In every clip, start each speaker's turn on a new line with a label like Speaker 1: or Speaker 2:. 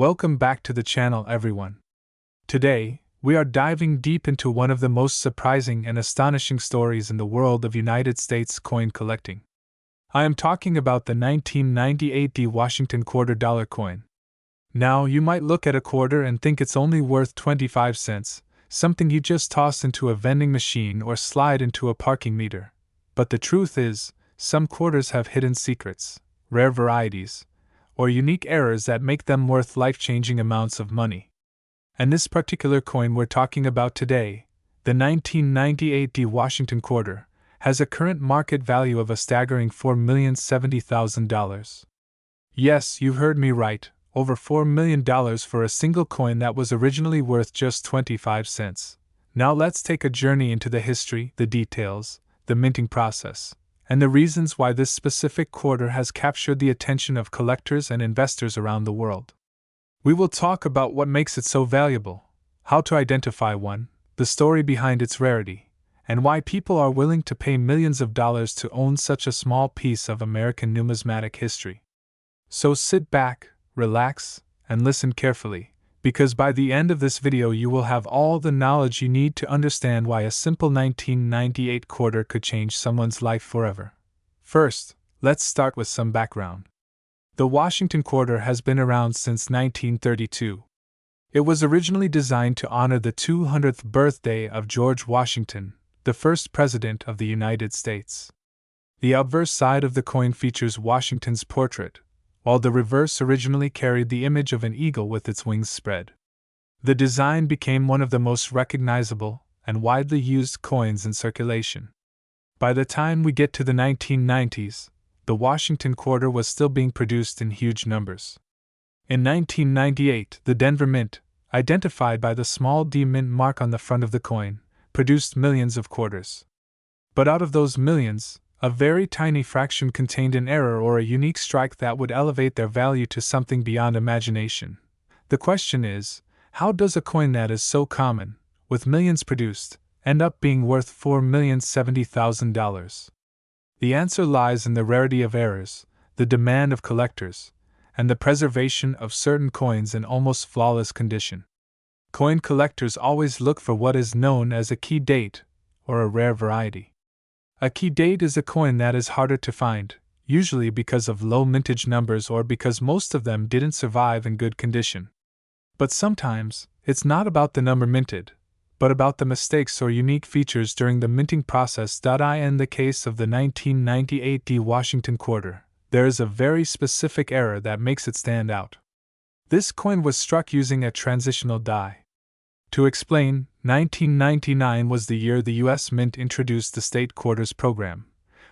Speaker 1: Welcome back to the channel, everyone. Today, we are diving deep into one of the most surprising and astonishing stories in the world of United States coin collecting. I am talking about the 1998 Washington $quarter coin. Now, you might look at a quarter and think it's only worth 25 cents, something you just toss into a vending machine or slide into a parking meter. But the truth is, some quarters have hidden secrets, rare varieties, or unique errors that make them worth life-changing amounts of money. And this particular coin we're talking about today, the 1998 Washington quarter, has a current market value of a staggering $4,070,000. Yes, you heard me right, over $4 million for a single coin that was originally worth just 25 cents. Now let's take a journey into the history, the details, the minting process, and the reasons why this specific quarter has captured the attention of collectors and investors around the world. We will talk about what makes it so valuable, how to identify one, the story behind its rarity, and why people are willing to pay millions of dollars to own such a small piece of American numismatic history. So sit back, relax, and listen carefully, because by the end of this video you will have all the knowledge you need to understand why a simple 1998 quarter could change someone's life forever. First, let's start with some background. The Washington quarter has been around since 1932. It was originally designed to honor the 200th birthday of George Washington, the first president of the United States. The obverse side of the coin features Washington's portrait, while the reverse originally carried the image of an eagle with its wings spread. The design became one of the most recognizable and widely used coins in circulation. By the time we get to the 1990s, the Washington quarter was still being produced in huge numbers. In 1998, the Denver Mint, identified by the small D mint mark on the front of the coin, produced millions of quarters. But out of those millions, a very tiny fraction contained an error or a unique strike that would elevate their value to something beyond imagination. The question is, how does a coin that is so common, with millions produced, end up being worth $4,070,000? The answer lies in the rarity of errors, the demand of collectors, and the preservation of certain coins in almost flawless condition. Coin collectors always look for what is known as a key date, or a rare variety. A key date is a coin that is harder to find, usually because of low mintage numbers or because most of them didn't survive in good condition. But sometimes, it's not about the number minted, but about the mistakes or unique features during the minting process. In the case of the 1998 Washington quarter, there is a very specific error that makes it stand out. This coin was struck using a transitional die. To explain, 1999 was the year the U.S. Mint introduced the state quarters program,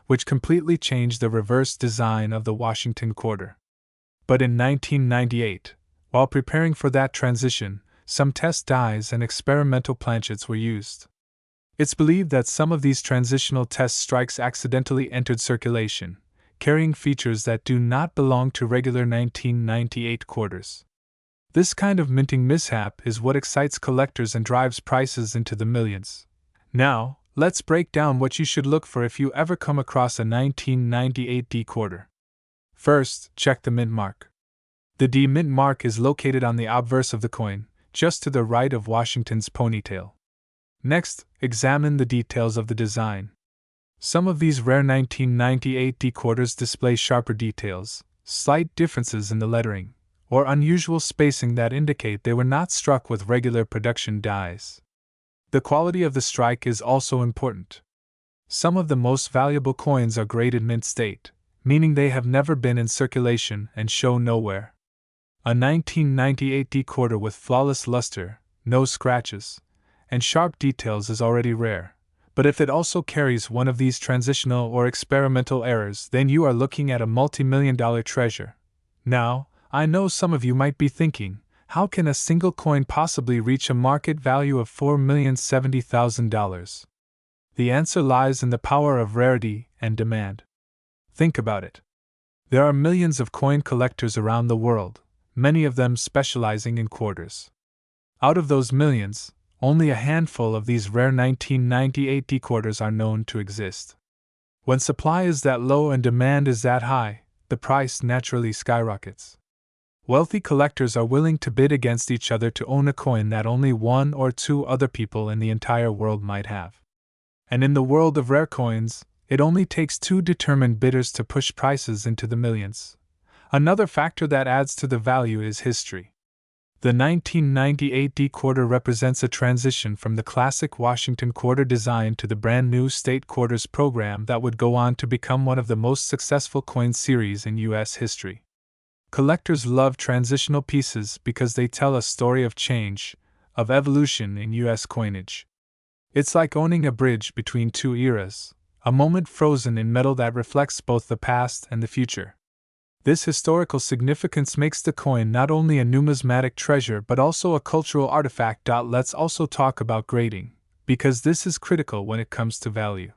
Speaker 1: which completely changed the reverse design of the Washington quarter. But in 1998, while preparing for that transition, some test dies and experimental planchets were used. It's believed that some of these transitional test strikes accidentally entered circulation, carrying features that do not belong to regular 1998 quarters. This kind of minting mishap is what excites collectors and drives prices into the millions. Now, let's break down what you should look for if you ever come across a 1998 D quarter. First, check the mint mark. The D mint mark is located on the obverse of the coin, just to the right of Washington's ponytail. Next, examine the details of the design. Some of these rare 1998 D quarters display sharper details, slight differences in the lettering, or unusual spacing that indicate they were not struck with regular production dies. The quality of the strike is also important. Some of the most valuable coins are graded mint state, meaning they have never been in circulation and show no wear. A 1998 D quarter with flawless luster, no scratches, and sharp details is already rare, but if it also carries one of these transitional or experimental errors, then you are looking at a multi-million-dollar treasure. Now, I know some of you might be thinking, how can a single coin possibly reach a market value of $4,070,000? The answer lies in the power of rarity and demand. Think about it. There are millions of coin collectors around the world, many of them specializing in quarters. Out of those millions, only a handful of these rare 1998 D quarters are known to exist. When supply is that low and demand is that high, the price naturally skyrockets. Wealthy collectors are willing to bid against each other to own a coin that only one or two other people in the entire world might have. And in the world of rare coins, it only takes two determined bidders to push prices into the millions. Another factor that adds to the value is history. The 1998 D quarter represents a transition from the classic Washington quarter design to the brand new state quarters program that would go on to become one of the most successful coin series in U.S. history. Collectors love transitional pieces because they tell a story of change, of evolution in U.S. coinage. It's like owning a bridge between two eras, a moment frozen in metal that reflects both the past and the future. This historical significance makes the coin not only a numismatic treasure but also a cultural artifact. Let's also talk about grading, because this is critical when it comes to value.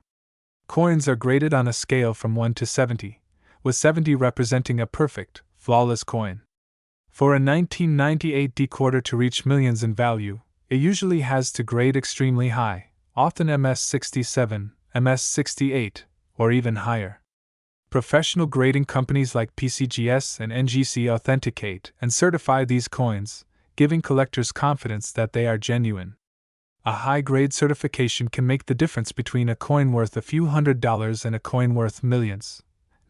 Speaker 1: Coins are graded on a scale from 1 to 70, with 70 representing a perfect, flawless coin. For a 1998 D quarter to reach millions in value, it usually has to grade extremely high, often MS67, MS68, or even higher. Professional grading companies like PCGS and NGC authenticate and certify these coins, giving collectors confidence that they are genuine. A high-grade certification can make the difference between a coin worth a few $100s and a coin worth millions.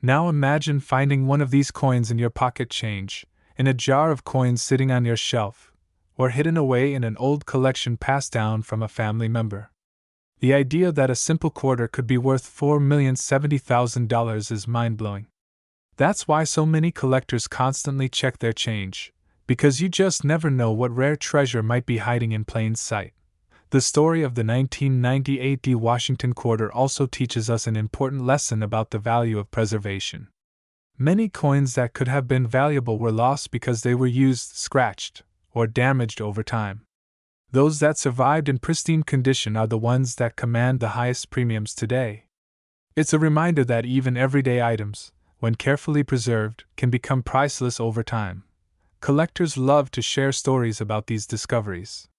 Speaker 1: Now imagine finding one of these coins in your pocket change, in a jar of coins sitting on your shelf, or hidden away in an old collection passed down from a family member. The idea that a simple quarter could be worth $4,070,000 is mind-blowing. That's why so many collectors constantly check their change, because you just never know what rare treasure might be hiding in plain sight. The story of the 1998 D Washington quarter also teaches us an important lesson about the value of preservation. Many coins that could have been valuable were lost because they were used, scratched, or damaged over time. Those that survived in pristine condition are the ones that command the highest premiums today. It's a reminder that even everyday items, when carefully preserved, can become priceless over time. Collectors love to share stories about these discoveries.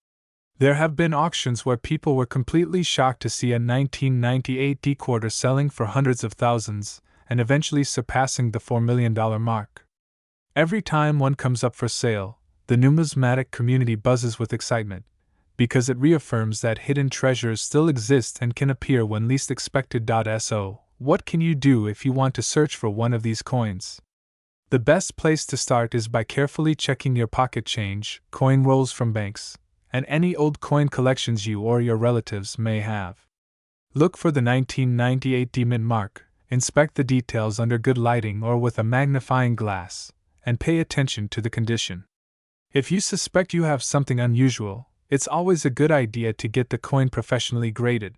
Speaker 1: There have been auctions where people were completely shocked to see a 1998 D quarter selling for hundreds of thousands, and eventually surpassing the $4 million mark. Every time one comes up for sale, the numismatic community buzzes with excitement, because it reaffirms that hidden treasures still exist and can appear when least expected. So, what can you do if you want to search for one of these coins? The best place to start is by carefully checking your pocket change, coin rolls from banks, and any old coin collections you or your relatives may have. Look for the 1998 D mint mark, inspect the details under good lighting or with a magnifying glass, and pay attention to the condition. If you suspect you have something unusual, it's always a good idea to get the coin professionally graded.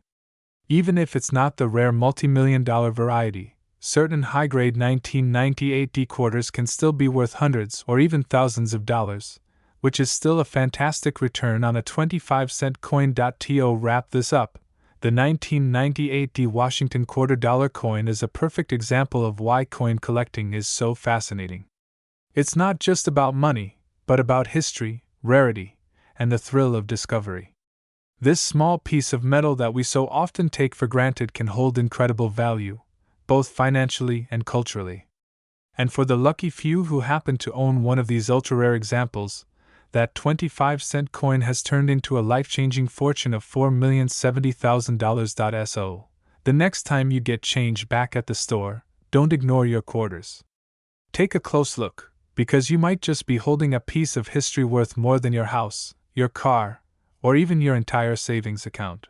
Speaker 1: Even if it's not the rare multi-million-dollar variety, certain high-grade 1998 D quarters can still be worth hundreds or even thousands of dollars, which is still a fantastic return on a 25-cent coin. To wrap this up, the 1998 D Washington $quarter coin is a perfect example of why coin collecting is so fascinating. It's not just about money, but about history, rarity, and the thrill of discovery. This small piece of metal that we so often take for granted can hold incredible value, both financially and culturally. And for the lucky few who happen to own one of these ultra-rare examples, that 25-cent coin has turned into a life-changing fortune of $4,070,000. So, the next time you get change back at the store, don't ignore your quarters. Take a close look, because you might just be holding a piece of history worth more than your house, your car, or even your entire savings account.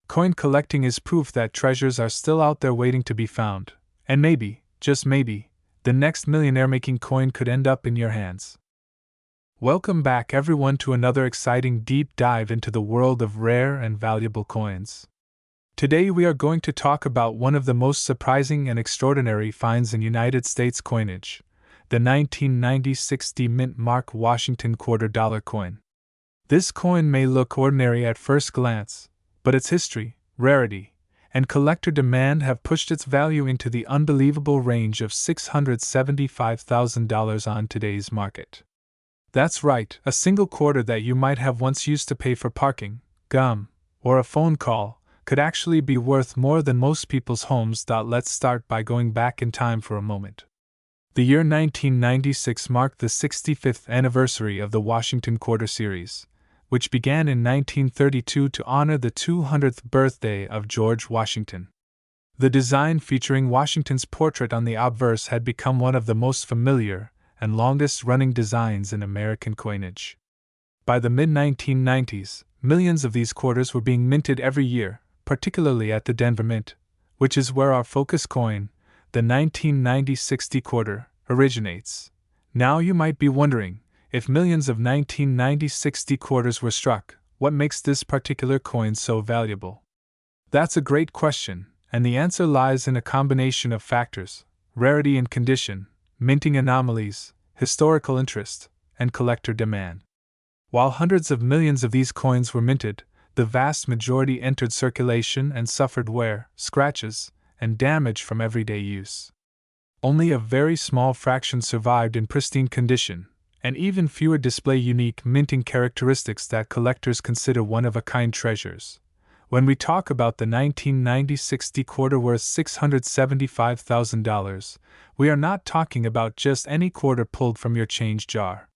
Speaker 1: Coin collecting is proof that treasures are still out there waiting to be found, and maybe, just maybe, the next millionaire-making coin could end up in your hands. Welcome back everyone to another exciting deep dive into the world of rare and valuable coins. Today we are going to talk about one of the most surprising and extraordinary finds in United States coinage, the 1996 D mint mark Washington $quarter coin. This coin may look ordinary at first glance, but its history, rarity, and collector demand have pushed its value into the unbelievable range of $675,000 on today's market. That's right, a single quarter that you might have once used to pay for parking, gum, or a phone call could actually be worth more than most people's homes. Let's start by going back in time for a moment. The year 1996 marked the 65th anniversary of the Washington Quarter Series, which began in 1932 to honor the 200th birthday of George Washington. The design featuring Washington's portrait on the obverse had become one of the most familiar and longest-running designs in American coinage. By the mid-1990s, millions of these quarters were being minted every year, particularly at the Denver Mint, which is where our focus coin, the 1990 60 quarter, originates. Now you might be wondering, if millions of 1990 60 quarters were struck, what makes this particular coin so valuable? That's a great question, and the answer lies in a combination of factors: rarity and condition, minting anomalies, historical interest, and collector demand. While hundreds of millions of these coins were minted, the vast majority entered circulation and suffered wear, scratches, and damage from everyday use. Only a very small fraction survived in pristine condition, and even fewer display unique minting characteristics that collectors consider one-of-a-kind treasures. When we talk about the 1990 60 quarter worth $675,000, we are not talking about just any quarter pulled from your change jar.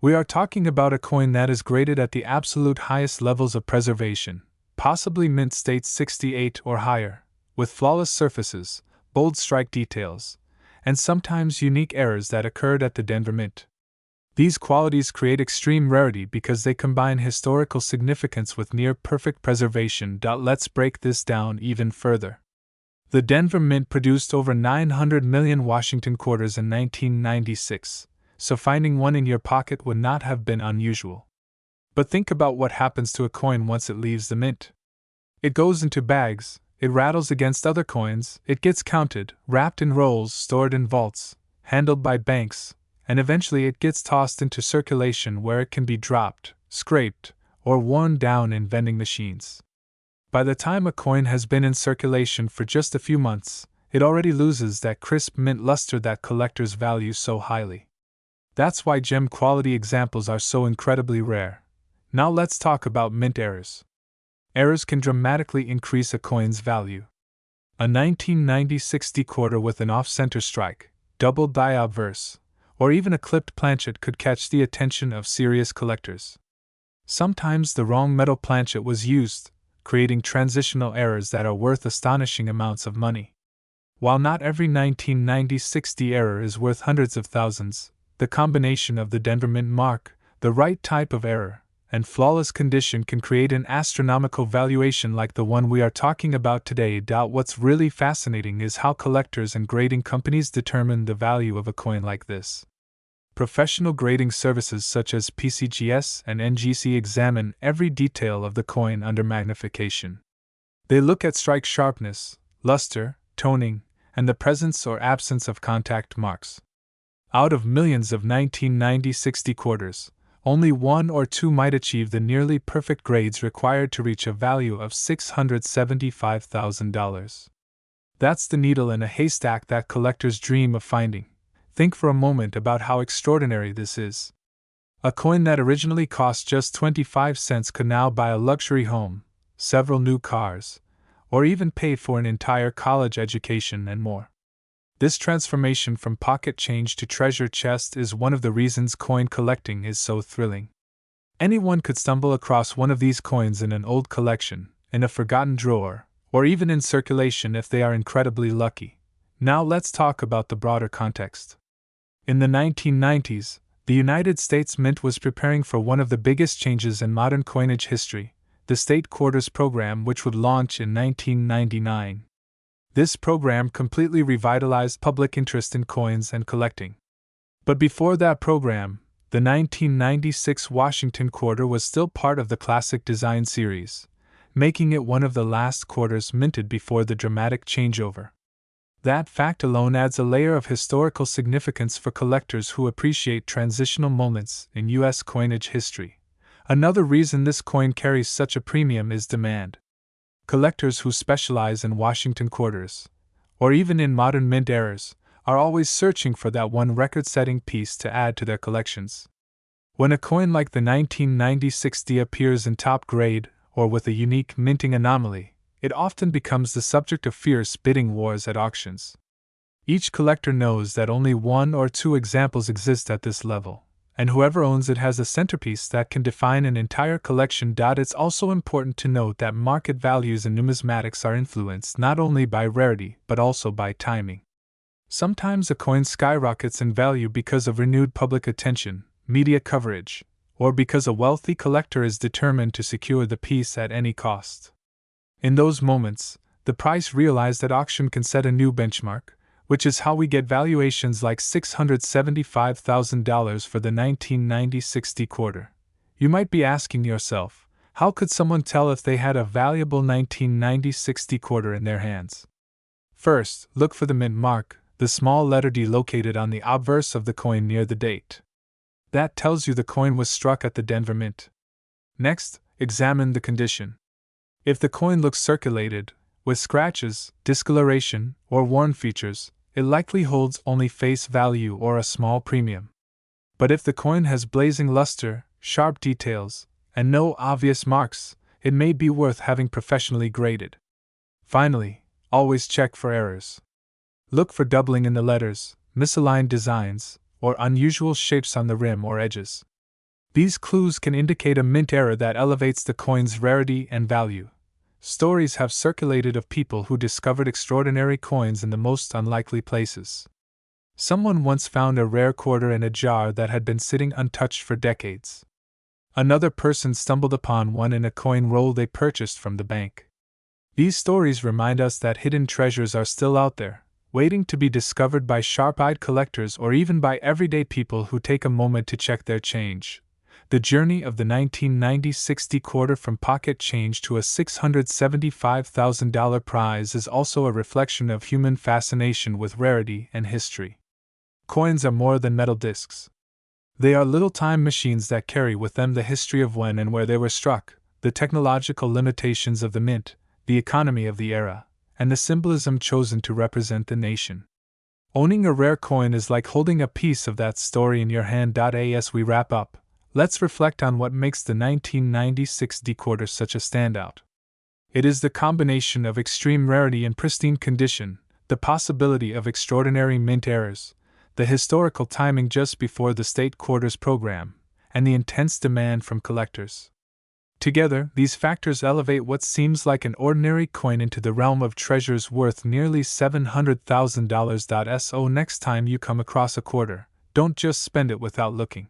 Speaker 1: We are talking about a coin that is graded at the absolute highest levels of preservation, possibly mint state 68 or higher, with flawless surfaces, bold strike details, and sometimes unique errors that occurred at the Denver Mint. These qualities create extreme rarity because they combine historical significance with near-perfect preservation. Let's break this down even further. The Denver Mint produced over 900 million Washington quarters in 1996, so finding one in your pocket would not have been unusual. But think about what happens to a coin once it leaves the mint. It goes into bags, it rattles against other coins, it gets counted, wrapped in rolls, stored in vaults, handled by banks, and eventually it gets tossed into circulation where it can be dropped, scraped, or worn down in vending machines. By the time a coin has been in circulation for just a few months, it already loses that crisp mint luster that collectors value so highly. That's why gem quality examples are so incredibly rare. Now let's talk about mint errors. Errors can dramatically increase a coin's value. A 1990 60 quarter with an off-center strike, doubled die obverse, or even a clipped planchet could catch the attention of serious collectors. Sometimes the wrong metal planchet was used, creating transitional errors that are worth astonishing amounts of money. While not every 1990 60 error is worth hundreds of thousands, the combination of the Denver Mint mark, the right type of error, and flawless condition can create an astronomical valuation like the one we are talking about today. What's really fascinating is how collectors and grading companies determine the value of a coin like this. Professional grading services such as PCGS and NGC examine every detail of the coin under magnification. They look at strike sharpness, luster, toning, and the presence or absence of contact marks. Out of millions of 1990 60 quarters, only one or two might achieve the nearly perfect grades required to reach a value of $675,000. That's the needle in a haystack that collectors dream of finding. Think for a moment about how extraordinary this is. A coin that originally cost just 25 cents could now buy a luxury home, several new cars, or even pay for an entire college education and more. This transformation from pocket change to treasure chest is one of the reasons coin collecting is so thrilling. Anyone could stumble across one of these coins in an old collection, in a forgotten drawer, or even in circulation if they are incredibly lucky. Now let's talk about the broader context. In the 1990s, the United States Mint was preparing for one of the biggest changes in modern coinage history, the State Quarters Program, which would launch in 1999. This program completely revitalized public interest in coins and collecting. But before that program, the 1996 Washington Quarter was still part of the classic design series, making it one of the last quarters minted before the dramatic changeover. That fact alone adds a layer of historical significance for collectors who appreciate transitional moments in U.S. coinage history. Another reason this coin carries such a premium is demand. Collectors who specialize in Washington quarters, or even in modern mint errors, are always searching for that one record-setting piece to add to their collections. When a coin like the 1990 60 appears in top grade, or with a unique minting anomaly, it often becomes the subject of fierce bidding wars at auctions. Each collector knows that only one or two examples exist at this level, and whoever owns it has a centerpiece that can define an entire collection. It's also important to note that market values in numismatics are influenced not only by rarity but also by timing. Sometimes a coin skyrockets in value because of renewed public attention, media coverage, or because a wealthy collector is determined to secure the piece at any cost. In those moments, the price realized at auction can set a new benchmark, which is how we get valuations like $675,000 for the 1990 60 quarter. You might be asking yourself, how could someone tell if they had a valuable 1990 60 quarter in their hands? First, look for the mint mark, the small letter D located on the obverse of the coin near the date. That tells you the coin was struck at the Denver Mint. Next, examine the condition. If the coin looks circulated, with scratches, discoloration, or worn features, it likely holds only face value or a small premium. But if the coin has blazing luster, sharp details, and no obvious marks, it may be worth having professionally graded. Finally, always check for errors. Look for doubling in the letters, misaligned designs, or unusual shapes on the rim or edges. These clues can indicate a mint error that elevates the coin's rarity and value. Stories have circulated of people who discovered extraordinary coins in the most unlikely places. Someone once found a rare quarter in a jar that had been sitting untouched for decades. Another person stumbled upon one in a coin roll they purchased from the bank. These stories remind us that hidden treasures are still out there, waiting to be discovered by sharp-eyed collectors or even by everyday people who take a moment to check their change. The journey of the 1990 60 quarter from pocket change to a $675,000 prize is also a reflection of human fascination with rarity and history. Coins are more than metal discs. They are little time machines that carry with them the history of when and where they were struck, the technological limitations of the mint, the economy of the era, and the symbolism chosen to represent the nation. Owning a rare coin is like holding a piece of that story in your hand. As we wrap up, let's reflect on what makes the 1990 60 quarter such a standout. It is the combination of extreme rarity and pristine condition, the possibility of extraordinary mint errors, the historical timing just before the state quarters program, and the intense demand from collectors. Together, these factors elevate what seems like an ordinary coin into the realm of treasures worth nearly $700,000. So next time you come across a quarter, don't just spend it without looking.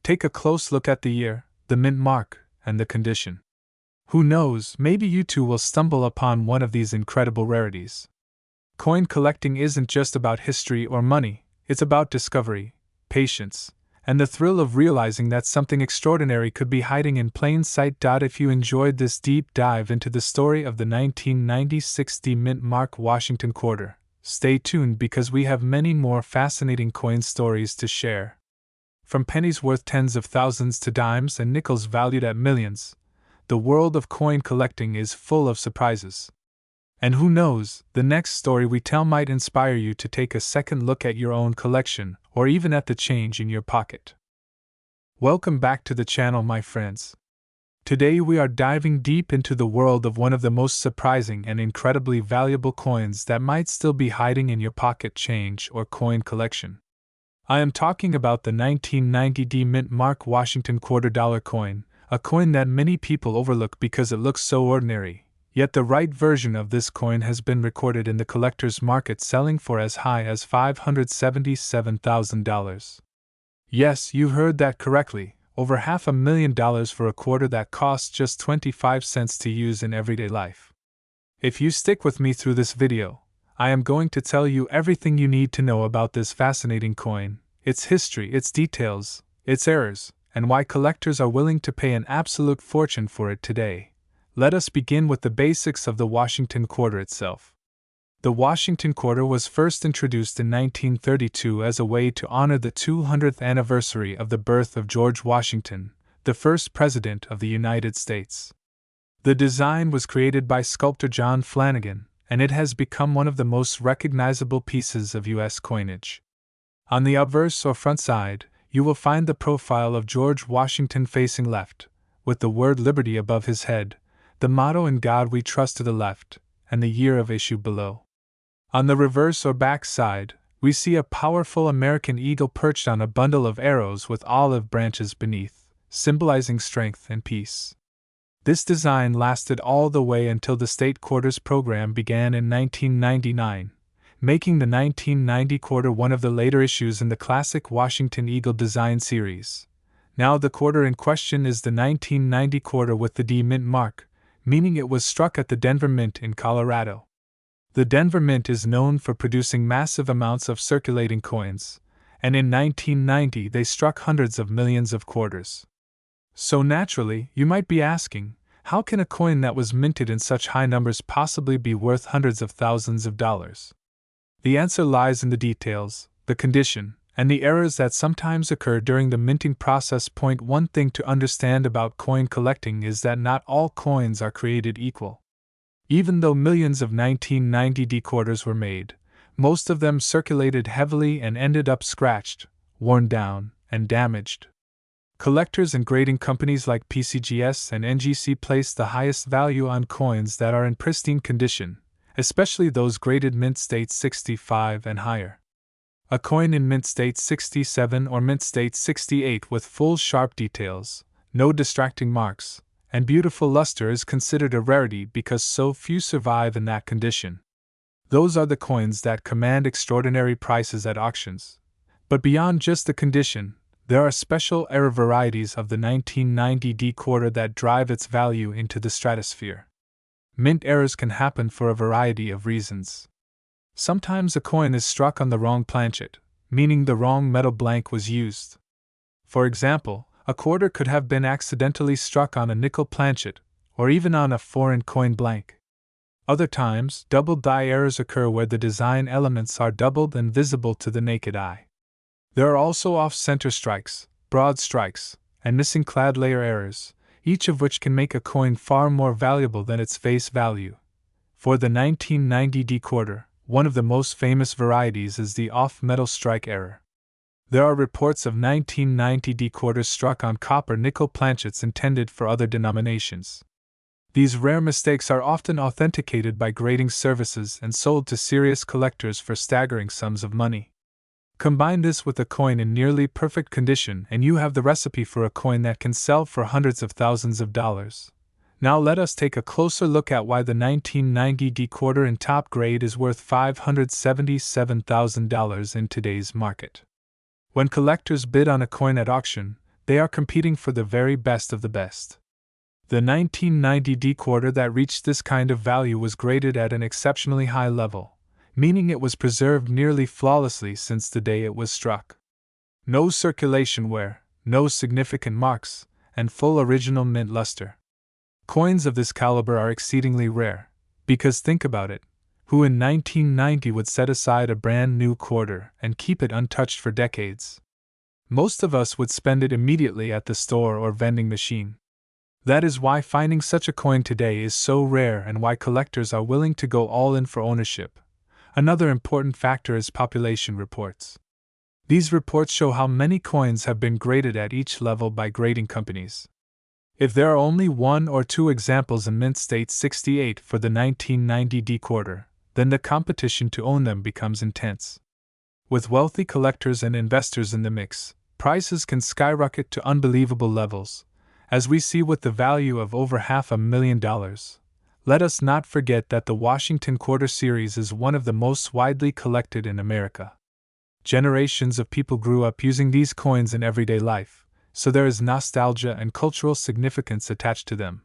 Speaker 1: Take a close look at the year, the mint mark, and the condition. Who knows, maybe you too will stumble upon one of these incredible rarities. Coin collecting isn't just about history or money, it's about discovery, patience, and the thrill of realizing that something extraordinary could be hiding in plain sight. If you enjoyed this deep dive into the story of the 1990 60 mint mark Washington quarter, stay tuned because we have many more fascinating coin stories to share. From pennies worth tens of thousands to dimes and nickels valued at millions, the world of coin collecting is full of surprises. And who knows, the next story we tell might inspire you to take a second look at your own collection, or even at the change in your pocket. Welcome back to the channel, my friends. Today we are diving deep into the world of one of the most surprising and incredibly valuable coins that might still be hiding in your pocket change or coin collection. I am talking about the 1990 D mint mark Washington $quarter coin, a coin that many people overlook because it looks so ordinary, yet the right version of this coin has been recorded in the collector's market selling for as high as $577,000. Yes, you heard that correctly, over $500,000 for a quarter that costs just 25 cents to use in everyday life. If you stick with me through this video, I am going to tell you everything you need to know about this fascinating coin, its history, its details, its errors, and why collectors are willing to pay an absolute fortune for it today. Let us begin with the basics of the Washington quarter itself. The Washington quarter was first introduced in 1932 as a way to honor the 200th anniversary of the birth of George Washington, the first President of the United States. The design was created by sculptor John Flanagan, and it has become one of the most recognizable pieces of U.S. coinage. On the obverse or front side, you will find the profile of George Washington facing left, with the word Liberty above his head, the motto "In God We Trust" to the left, and the year of issue below. On the reverse or back side, we see a powerful American eagle perched on a bundle of arrows with olive branches beneath, symbolizing strength and peace. This design lasted all the way until the State Quarters program began in 1999, making the 1990 quarter one of the later issues in the classic Washington Eagle design series. Now the quarter in question is the 1990 quarter with the D Mint mark, meaning it was struck at the Denver Mint in Colorado. The Denver Mint is known for producing massive amounts of circulating coins, and in 1990 they struck hundreds of millions of quarters. So naturally, you might be asking, how can a coin that was minted in such high numbers possibly be worth hundreds of thousands of dollars? The answer lies in the details, the condition, and the errors that sometimes occur during the minting process. One thing to understand about coin collecting is that not all coins are created equal. Even though millions of 1990 D quarters were made, most of them circulated heavily and ended up scratched, worn down, and damaged. Collectors and grading companies like PCGS and NGC place the highest value on coins that are in pristine condition, especially those graded Mint State 65 and higher. A coin in Mint State 67 or Mint State 68 with full sharp details, no distracting marks, and beautiful luster is considered a rarity because so few survive in that condition. Those are the coins that command extraordinary prices at auctions. But beyond just the condition, there are special error varieties of the 1990 D quarter that drive its value into the stratosphere. Mint errors can happen for a variety of reasons. Sometimes a coin is struck on the wrong planchet, meaning the wrong metal blank was used. For example, a quarter could have been accidentally struck on a nickel planchet, or even on a foreign coin blank. Other times, double die errors occur where the design elements are doubled and visible to the naked eye. There are also off-center strikes, broad strikes, and missing clad layer errors, each of which can make a coin far more valuable than its face value. For the 1990 D quarter, one of the most famous varieties is the off-metal strike error. There are reports of 1990 D quarters struck on copper-nickel planchets intended for other denominations. These rare mistakes are often authenticated by grading services and sold to serious collectors for staggering sums of money. Combine this with a coin in nearly perfect condition and you have the recipe for a coin that can sell for hundreds of thousands of dollars. Now let us take a closer look at why the 1990 D quarter in top grade is worth $577,000 in today's market. When collectors bid on a coin at auction, they are competing for the very best of the best. The 1990 D quarter that reached this kind of value was graded at an exceptionally high level, meaning it was preserved nearly flawlessly since the day it was struck. No circulation wear, no significant marks, and full original mint luster. Coins of this caliber are exceedingly rare, because think about it, who in 1990 would set aside a brand new quarter and keep it untouched for decades? Most of us would spend it immediately at the store or vending machine. That is why finding such a coin today is so rare and why collectors are willing to go all in for ownership. Another important factor is population reports. These reports show how many coins have been graded at each level by grading companies. If there are only one or two examples in Mint State 68 for the 1990 D quarter, then the competition to own them becomes intense. With wealthy collectors and investors in the mix, prices can skyrocket to unbelievable levels, as we see with the value of over $500,000. Let us not forget that the Washington Quarter Series is one of the most widely collected in America. Generations of people grew up using these coins in everyday life, so there is nostalgia and cultural significance attached to them.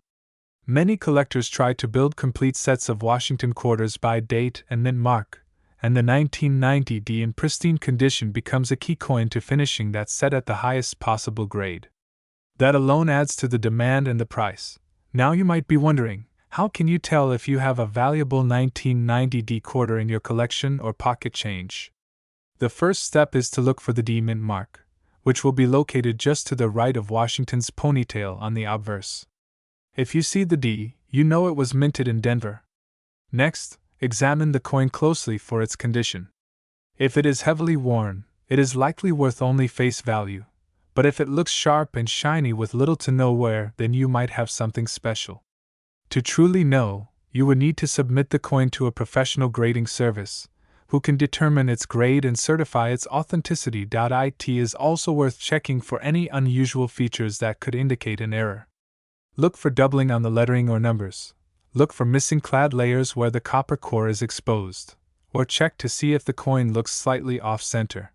Speaker 1: Many collectors try to build complete sets of Washington quarters by date and mint mark, and the 1990 D in pristine condition becomes a key coin to finishing that set at the highest possible grade. That alone adds to the demand and the price. Now you might be wondering, how can you tell if you have a valuable 1990 D quarter in your collection or pocket change? The first step is to look for the D mint mark, which will be located just to the right of Washington's ponytail on the obverse. If you see the D, you know it was minted in Denver. Next, examine the coin closely for its condition. If it is heavily worn, it is likely worth only face value, but if it looks sharp and shiny with little to no wear, then you might have something special. To truly know, you would need to submit the coin to a professional grading service, who can determine its grade and certify its authenticity. It is also worth checking for any unusual features that could indicate an error. Look for doubling on the lettering or numbers. Look for missing clad layers where the copper core is exposed, or check to see if the coin looks slightly off-center.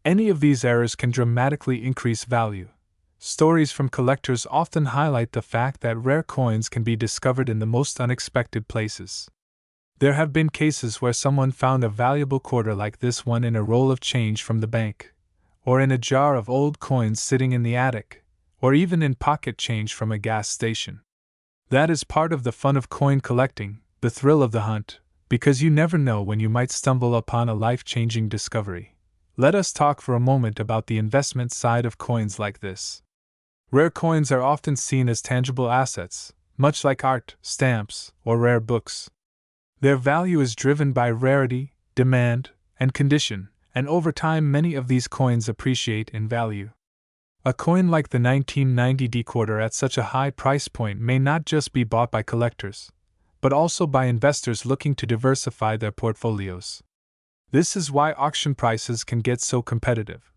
Speaker 1: Any of these errors can dramatically increase value. Stories from collectors often highlight the fact that rare coins can be discovered in the most unexpected places. There have been cases where someone found a valuable quarter like this one in a roll of change from the bank, or in a jar of old coins sitting in the attic, or even in pocket change from a gas station. That is part of the fun of coin collecting, the thrill of the hunt, because you never know when you might stumble upon a life-changing discovery. Let us talk for a moment about the investment side of coins like this. Rare coins are often seen as tangible assets, much like art, stamps, or rare books. Their value is driven by rarity, demand, and condition, and over time many of these coins appreciate in value. A coin like the 1990 D quarter at such a high price point may not just be bought by collectors, but also by investors looking to diversify their portfolios. This is why auction prices can get so competitive.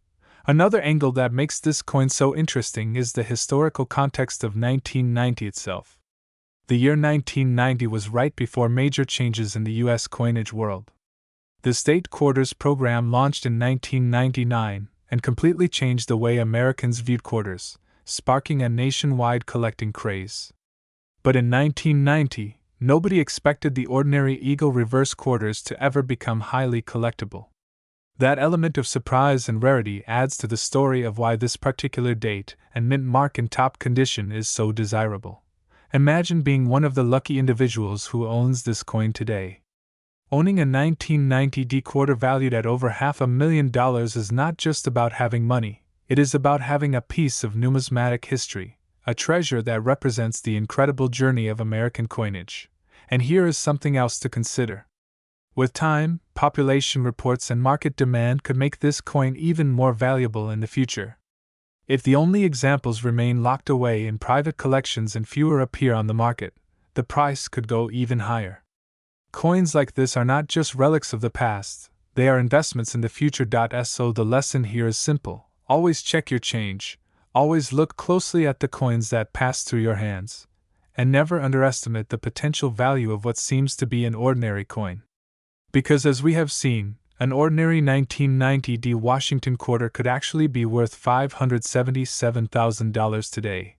Speaker 1: Another angle that makes this coin so interesting is the historical context of 1990 itself. The year 1990 was right before major changes in the U.S. coinage world. The state quarters program launched in 1999 and completely changed the way Americans viewed quarters, sparking a nationwide collecting craze. But in 1990, nobody expected the ordinary eagle reverse quarters to ever become highly collectible. That element of surprise and rarity adds to the story of why this particular date and mint mark in top condition is so desirable. Imagine being one of the lucky individuals who owns this coin today. Owning a 1990 D quarter valued at over $500,000 is not just about having money, it is about having a piece of numismatic history, a treasure that represents the incredible journey of American coinage. And here is something else to consider. With time, population reports and market demand could make this coin even more valuable in the future. If the only examples remain locked away in private collections and fewer appear on the market, the price could go even higher. Coins like this are not just relics of the past, they are investments in the future. So the lesson here is simple: always check your change, always look closely at the coins that pass through your hands, and never underestimate the potential value of what seems to be an ordinary coin. Because as we have seen, an ordinary 1990 D Washington quarter could actually be worth $577,000 today.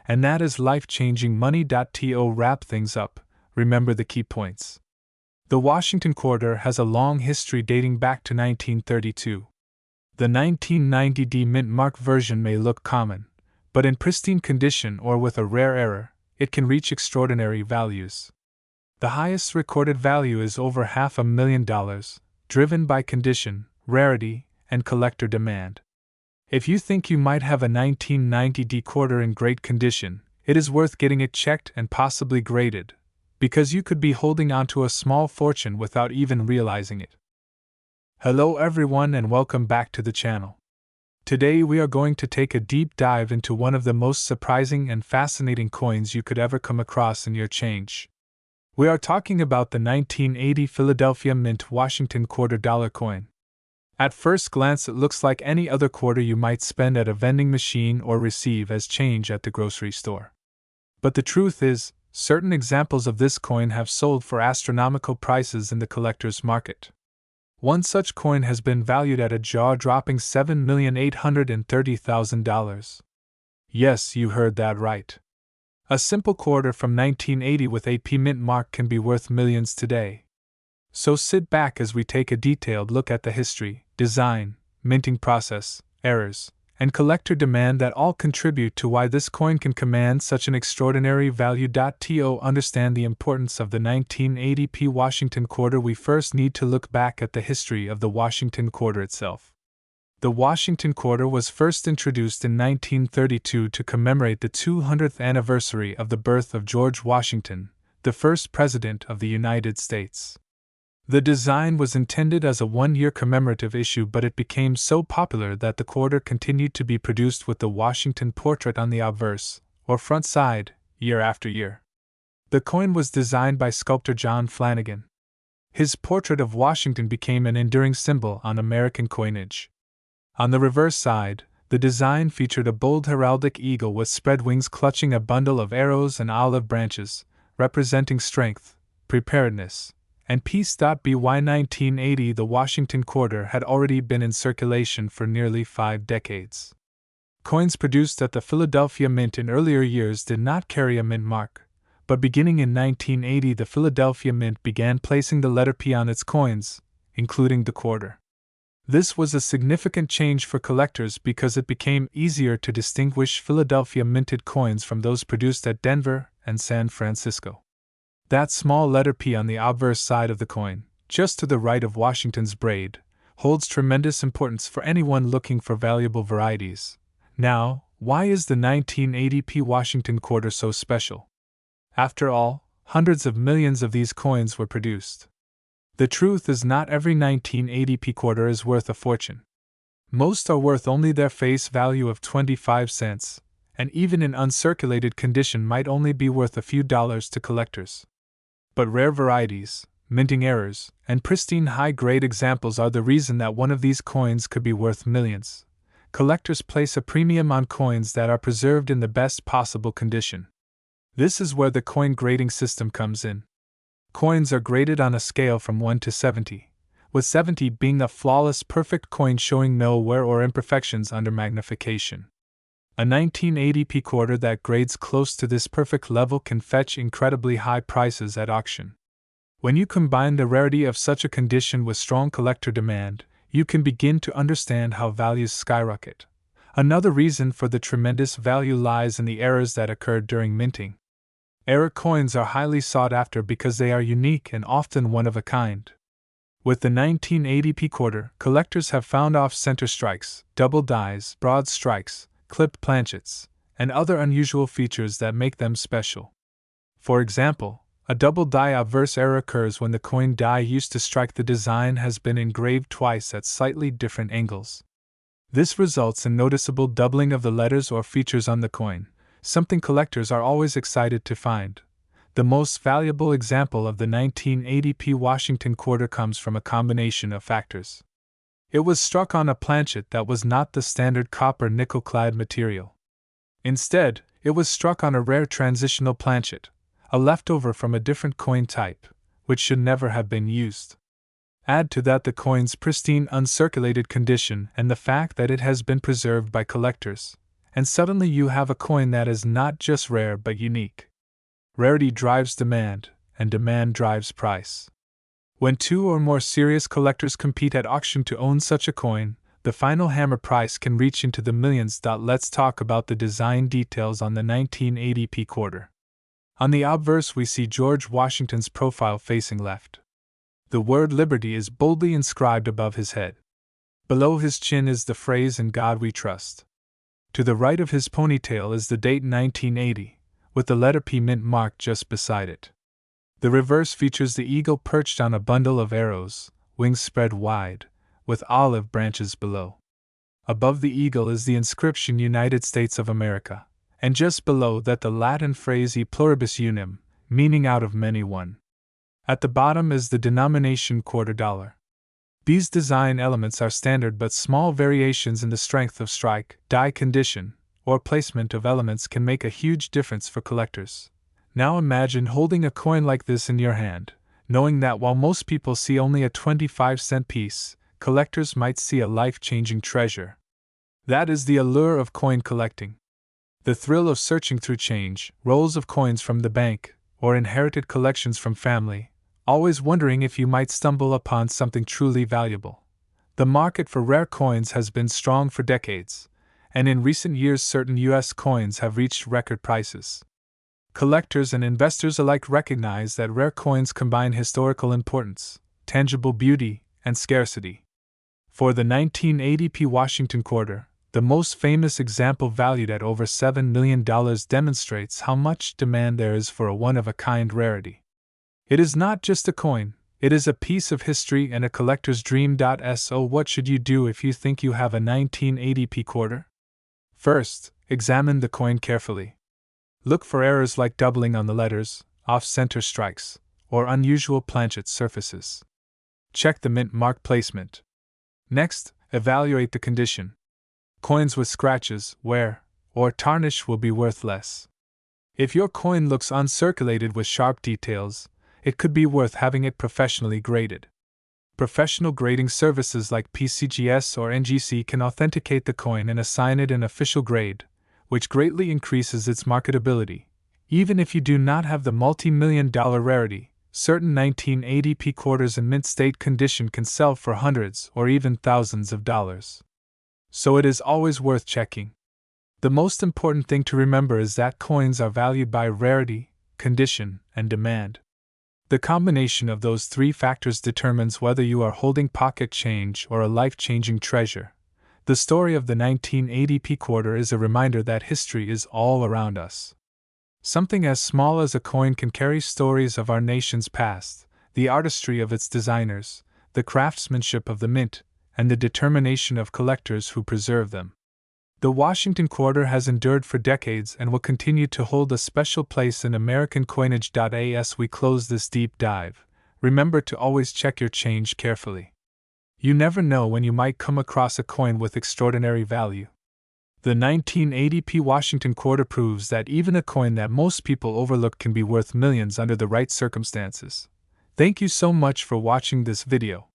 Speaker 1: And that is life-changing money. To wrap things up, remember the key points. The Washington quarter has a long history dating back to 1932. The 1990 D mint mark version may look common, but in pristine condition or with a rare error, it can reach extraordinary values. The highest recorded value is over $500,000, driven by condition, rarity, and collector demand. If you think you might have a 1990 D quarter in great condition, it is worth getting it checked and possibly graded, because you could be holding onto a small fortune without even realizing it. Hello everyone and welcome back to the channel. Today we are going to take a deep dive into one of the most surprising and fascinating coins you could ever come across in your change. We are talking about the 1980 Philadelphia Mint Washington quarter dollar coin. At first glance it looks like any other quarter you might spend at a vending machine or receive as change at the grocery store. But the truth is, certain examples of this coin have sold for astronomical prices in the collector's market. One such coin has been valued at a jaw-dropping $7,830,000. Yes, you heard that right. A simple quarter from 1980 with AP mint mark can be worth millions today. So sit back as we take a detailed look at the history, design, minting process, errors, and collector demand that all contribute to why this coin can command such an extraordinary value. To understand the importance of the 1980 P Washington quarter, we first need to look back at the history of the Washington quarter itself. The Washington quarter was first introduced in 1932 to commemorate the 200th anniversary of the birth of George Washington, the first President of the United States. The design was intended as a one-year commemorative issue, but it became so popular that the quarter continued to be produced with the Washington portrait on the obverse, or front side, year after year. The coin was designed by sculptor John Flanagan. His portrait of Washington became an enduring symbol on American coinage. On the reverse side, the design featured a bold heraldic eagle with spread wings clutching a bundle of arrows and olive branches, representing strength, preparedness, and peace. By 1980, the Washington quarter had already been in circulation for nearly 5 decades. Coins produced at the Philadelphia Mint in earlier years did not carry a mint mark, but beginning in 1980, the Philadelphia Mint began placing the letter P on its coins, including the quarter. This was a significant change for collectors because it became easier to distinguish Philadelphia minted coins from those produced at Denver and San Francisco. That small letter P on the obverse side of the coin, just to the right of Washington's braid, holds tremendous importance for anyone looking for valuable varieties. Now, why is the 1980 P Washington quarter so special? After all, hundreds of millions of these coins were produced. The truth is, not every 1980 P quarter is worth a fortune. Most are worth only their face value of 25 cents, and even in uncirculated condition might only be worth a few dollars to collectors. But rare varieties, minting errors, and pristine high-grade examples are the reason that one of these coins could be worth millions. Collectors place a premium on coins that are preserved in the best possible condition. This is where the coin grading system comes in. Coins are graded on a scale from 1 to 70, with 70 being a flawless perfect coin showing no wear or imperfections under magnification. A 1980 P quarter that grades close to this perfect level can fetch incredibly high prices at auction. When you combine the rarity of such a condition with strong collector demand, you can begin to understand how values skyrocket. Another reason for the tremendous value lies in the errors that occurred during minting. Error coins are highly sought after because they are unique and often one of a kind. With the 1980 P quarter, collectors have found off-center strikes, double dies, broad strikes, clipped planchets, and other unusual features that make them special. For example, a double die obverse error occurs when the coin die used to strike the design has been engraved twice at slightly different angles. This results in noticeable doubling of the letters or features on the coin, something collectors are always excited to find. The most valuable example of the 1980 P Washington quarter comes from a combination of factors. It was struck on a planchet that was not the standard copper nickel-clad material. Instead, it was struck on a rare transitional planchet, a leftover from a different coin type, which should never have been used. Add to that the coin's pristine uncirculated condition and the fact that it has been preserved by collectors, and suddenly you have a coin that is not just rare but unique. Rarity drives demand, and demand drives price. When 2 or more serious collectors compete at auction to own such a coin, the final hammer price can reach into the millions. Let's talk about the design details on the 1980 P quarter. On the obverse we see George Washington's profile facing left. The word Liberty is boldly inscribed above his head. Below his chin is the phrase "In God We Trust." To the right of his ponytail is the date 1980, with the letter P mint marked just beside it. The reverse features the eagle perched on a bundle of arrows, wings spread wide, with olive branches below. Above the eagle is the inscription United States of America, and just below that the Latin phrase E pluribus unum, meaning out of many one. At the bottom is the denomination $quarter. These design elements are standard, but small variations in the strength of strike, die condition, or placement of elements can make a huge difference for collectors. Now imagine holding a coin like this in your hand, knowing that while most people see only a 25-cent piece, collectors might see a life-changing treasure. That is the allure of coin collecting. The thrill of searching through change, rolls of coins from the bank, or inherited collections from family, always wondering if you might stumble upon something truly valuable. The market for rare coins has been strong for decades, and in recent years certain U.S. coins have reached record prices. Collectors and investors alike recognize that rare coins combine historical importance, tangible beauty, and scarcity. For the 1980 P Washington quarter, the most famous example valued at over $7 million demonstrates how much demand there is for a one-of-a-kind rarity. It is not just a coin, it is a piece of history and a collector's dream. So what should you do if you think you have a 1980 P quarter? First, examine the coin carefully. Look for errors like doubling on the letters, off-center strikes, or unusual planchet surfaces. Check the mint mark placement. Next, evaluate the condition. Coins with scratches, wear, or tarnish will be worth less. If your coin looks uncirculated with sharp details, it could be worth having it professionally graded. Professional grading services like PCGS or NGC can authenticate the coin and assign it an official grade, which greatly increases its marketability. Even if you do not have the multi-million-dollar rarity, certain 1980p quarters in mint state condition can sell for hundreds or even thousands of dollars. So it is always worth checking. The most important thing to remember is that coins are valued by rarity, condition, and demand. The combination of those three factors determines whether you are holding pocket change or a life-changing treasure. The story of the 1980p quarter is a reminder that history is all around us. Something as small as a coin can carry stories of our nation's past, the artistry of its designers, the craftsmanship of the mint, and the determination of collectors who preserve them. The Washington quarter has endured for decades and will continue to hold a special place in American coinage. As we close this deep dive, remember to always check your change carefully. You never know when you might come across a coin with extraordinary value. The 1980p Washington quarter proves that even a coin that most people overlook can be worth millions under the right circumstances. Thank you so much for watching this video.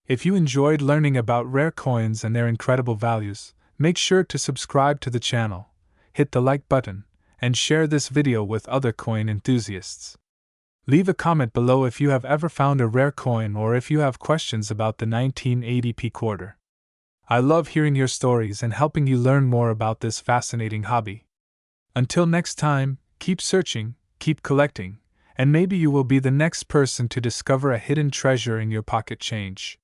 Speaker 1: If you enjoyed learning about rare coins and their incredible values, make sure to subscribe to the channel, hit the like button, and share this video with other coin enthusiasts. Leave a comment below if you have ever found a rare coin or if you have questions about the 1980p quarter. I love hearing your stories and helping you learn more about this fascinating hobby. Until next time, keep searching, keep collecting, and maybe you will be the next person to discover a hidden treasure in your pocket change.